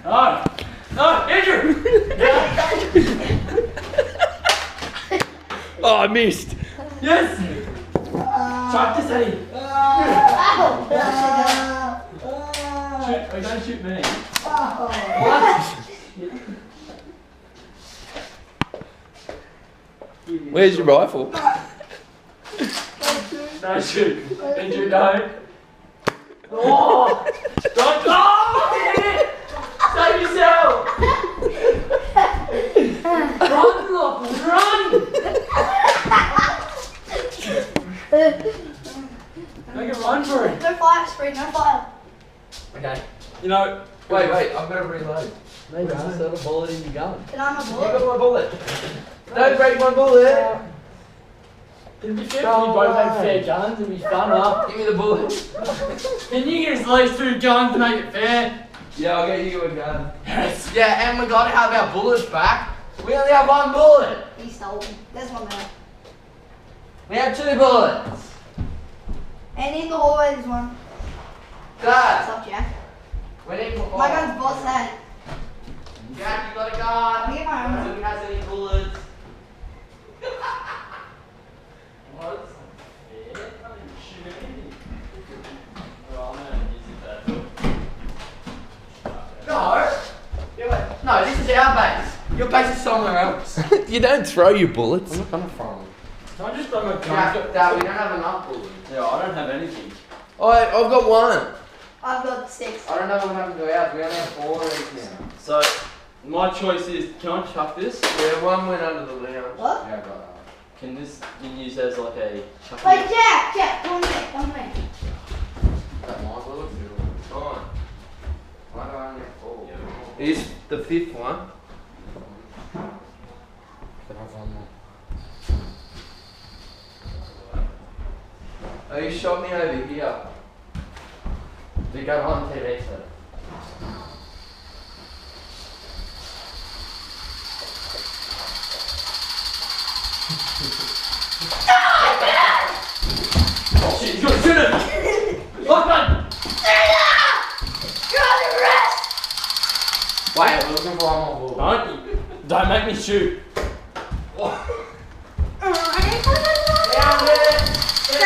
No! No! Andrew! Oh, I missed. Yes! Chuck this, Eddie. Shoot, oh, don't shoot me. What? Where's your rifle? No, shoot. Andrew, no. Oh! Don't. Oh! Hit it! Save yourself! Run, Lachlan, run! Make a run for it. No fire, Spring, no fire. Okay. You know. Wait, I've got to reload. Maybe just throw the bullet in your gun. Can I have a You bullet? got my bullet. Don't break my bullet. It'd be fair if you both had fair guns, it'd be fun, huh? Give me the bullet. Can you get us at least 2 guns to make it fair? Yeah, I'll get you a gun. Yes. Yeah, and we got to have our bullets back. We only have 1 bullet. He stole them. There's one there. We have 2 bullets. And in the hallway there's one. What's Dad, up, Jack? we need more. My gun's boss head. Jack, you got a I'll gun. get my own. Nobody has any bullets. What? Yeah, I didn't shoot anything. Well, I'm gonna use it that. No. Yeah, wait. No, this is our base. Your base is somewhere else. You don't throw your bullets. I'm not gonna farm. Can I just throw my gun? Dad, we don't have enough bullets. Yeah, I don't have anything. I've got 1. I've got 6. I don't know what happened to ours. We only have 4 of these now. So, my choice is, can I chuck this? Yeah, 1 went under the lounge. What? Yeah, I got that. Can this be used as like a chucking? Wait, Jack, come on me. That might look good. Fine. Why do I only have 4? Here's the 5th one. Can I have 1 more? Oh, you shot me over here. They got on TV, so. Oh shit, he's gonna shoot him! Lachlan! You're under arrest! Wait, we're looking for 1 more bullet. Don't make me shoot. Down there! Get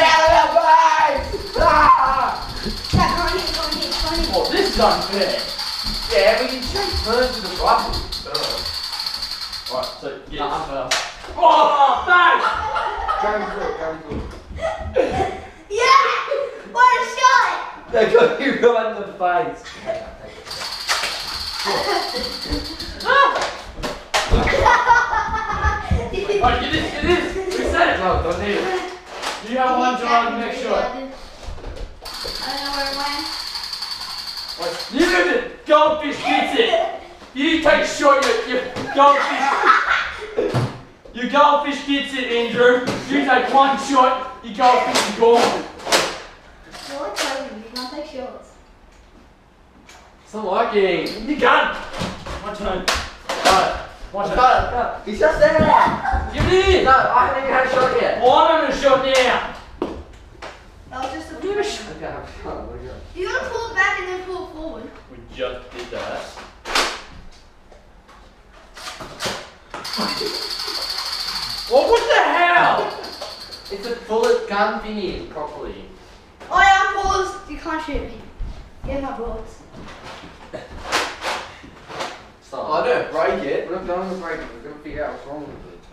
out of our base! Ah! Jack, come on here. Oh, this is unfair. Yeah, we can change turns with the rifle. Alright, so get first. Oh, thanks! Go through it. Yeah! What a shot! They got you right in the face. Alright, get this! We said it! No, don't need it. Do you have one to run next shot? I don't know where it went. Wait, you do it! Goldfish gets it! You take a shot, you goldfish. Your goldfish gets it, Andrew. You take 1 shot, your goldfish is gone. You're like clothing, you can't take shots. It's not working. You can't! My turn. Alright, my turn. Cut. He's just there. Give it in! No, I haven't even had a shot yet. Oh, I'm having a shot now. That was just a Give a shot. Okay, I'm shot. What do you got? You gotta pull it back and then pull it forward. We just did that. Oh, what the hell? It's a bullet gun thingy properly. Oh yeah, I'm paused. You can't shoot me. Get my bullets. Oh, don't break it. We're not going to break it. We're going to figure out what's wrong with it.